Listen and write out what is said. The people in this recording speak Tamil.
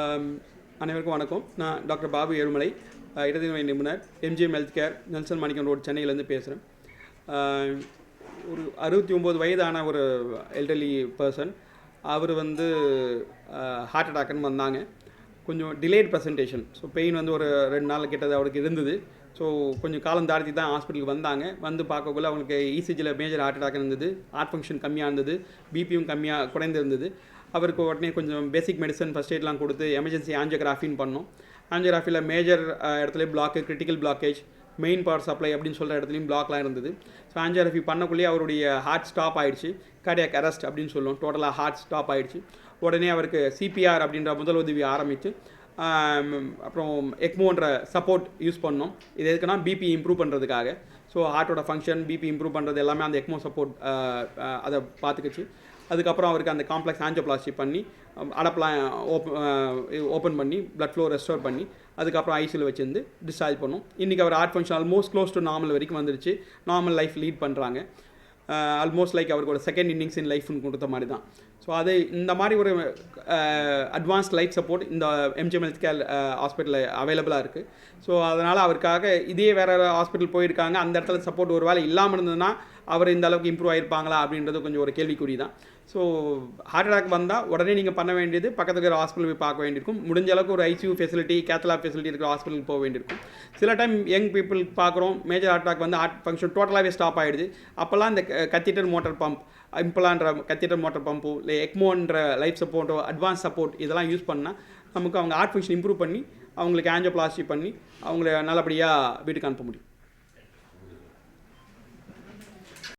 ஆம், அனைவருக்கும் வணக்கம். நான் டாக்டர் பாபு ஏழுமலை, இடதுநோய் நிபுணர், எம்ஜிஎம் ஹெல்த் கேர், நெல்சன் மாணிக்கம் ரோடு, சென்னையிலேருந்து பேசுகிறேன். ஒரு 69 வயதான ஒரு எல்டர்லி பர்சன். அவர் வந்து ஹார்ட் அட்டாக்னு வந்தாங்க. கொஞ்சம் டிலேட் ப்ரெசன்டேஷன். ஸோ பெயின் வந்து ஒரு 2 நாள் கிட்டது அவருக்கு இருந்தது. ஸோ கொஞ்சம் காலம் தாழ்த்தி தான் ஹாஸ்பிட்டலுக்கு வந்தாங்க. வந்து பார்க்கக்குள்ள அவங்களுக்கு இசிஜியில் மேஜர் ஹார்ட் அட்டாக் இருந்தது, ஹார்ட் ஃபங்க்ஷன் கம்மியாக இருந்தது, பிபியும் கம்மியாக குறைந்திருந்தது. அவருக்கு உடனே கொஞ்சம் பேசிக் மெடிசன் ஃபஸ்ட் எய்ட்லாம் கொடுத்து எமர்ஜென்சி ஆஞ்சியோகிராஃபின்னு பண்ணோம். ஆஞ்சியோகிராஃபியில் மேஜர் இடத்துல block, critical blockage, main power supply அப்படின்னு சொல்கிற இடத்துலையும் பிளாக்லாம் இருந்தது. ஸோ ஆஞ்சியோகிராஃபி பண்ணக்குள்ளேயே அவருடைய ஹார்ட் ஸ்டாப் ஆகிடுச்சு, கார்டியாக் அரெஸ்ட் அப்படின்னு சொல்லுவோம். டோட்டலாக ஹார்ட் ஸ்டாப் ஆகிடுச்சு. உடனே அவருக்கு சிபிஆர் அப்படின்ற முதல் உதவி ஆரம்பித்து அப்புறம் எக்மோன்ற சப்போர்ட் யூஸ் பண்ணோம். இது எதுக்குன்னா பிபி இம்ப்ரூவ் பண்ணுறதுக்காக. ஸோ ஹார்ட்டோட ஃபங்க்ஷன், பிபி இம்ப்ரூவ் பண்ணுறது எல்லாமே அந்த எக்மோ சப்போர்ட் அதை பார்த்துக்குச்சு. அதுக்கப்புறம் அவருக்கு அந்த காம்ப்ளெக்ஸ் ஆஞ்சியோபிளாஸ்டி பண்ணி அடப்பெலாம் ஓப்பன் பண்ணி பிளட் ஃப்ளோ ரெஸ்டோர் பண்ணி அதுக்கப்புறம் ஐசியூவில் வச்சுருந்து டிஸ்சார்ஜ் பண்ணோம். இன்றைக்கி அவர் heart function almost close to normal வரைக்கும் வந்துருச்சு. நார்மல் லைஃப் லீட் பண்ணுறாங்க. ஆல்மோஸ்ட் லைக் அவருக்கு ஒரு செகண்ட் இன்னிங்ஸ் இன் லைஃப்னு கொடுத்த மாதிரி தான். ஸோ அது இந்த மாதிரி ஒரு அட்வான்ஸ்ட் லைஃப் சப்போர்ட் இந்த எம்ஜிஎம் ஹெல்த் கேர் ஹாஸ்பிட்டலில் அவைலபிளாக இருக்குது. ஸோ அதனால் அவருக்காக இதே வேறு ஹாஸ்பிட்டல் போயிருக்காங்க, அந்த இடத்துல சப்போர்ட் ஒரு வேளை இல்லாமல் இருந்ததுன்னா அவர் இந்த அளவுக்கு இம்ப்ரூவ் ஆகிருப்பாங்களா அப்படின்றது கொஞ்சம் ஒரு கேள்விக்குறி தான். ஸோ ஹார்ட் அட்டாக் வந்தால் உடனே நீங்கள் பண்ண வேண்டியது பக்கத்துக்கு இருக்கிற ஹாஸ்பிட்டல் போய் பார்க்க வேண்டியிருக்கும். முடிஞ்ச அளவுக்கு ஒரு ஐசியூ ஃபெசிலிட்டி, கேத்லாப் ஃபெசிலிட்டி இருக்கிற ஹாஸ்பிட்டலுக்கு போக வேண்டியிருக்கும். சில டைம் யங் பீப்புள் பார்க்குறோம், மேஜர் ஹார்ட் அட்டாக் வந்து ஹார்ட் ஃபங்க்ஷன் டோட்டலாகவே ஸ்டாப் ஆகிடுது. அப்போல்லாம் இந்த கத்தீட்டர் மோட்டர் பம்ப், இம்ப்ளான்ற கத்தீட்டர் மோட்டர் பம்போ இல்லை எக்மோன்ற லைஃப் சப்போர்ட்டோ அட்வான்ஸ் சப்போர்ட் இதெல்லாம் யூஸ் பண்ணால் நமக்கு அவங்க ஹார்ட் ஃபங்க்ஷன் இம்ப்ரூவ் பண்ணி அவங்களுக்கு ஆஞ்சியோபிளாஸ்டி பண்ணி அவங்கள நல்லபடியாக வீட்டுக்கு அனுப்ப முடியும்.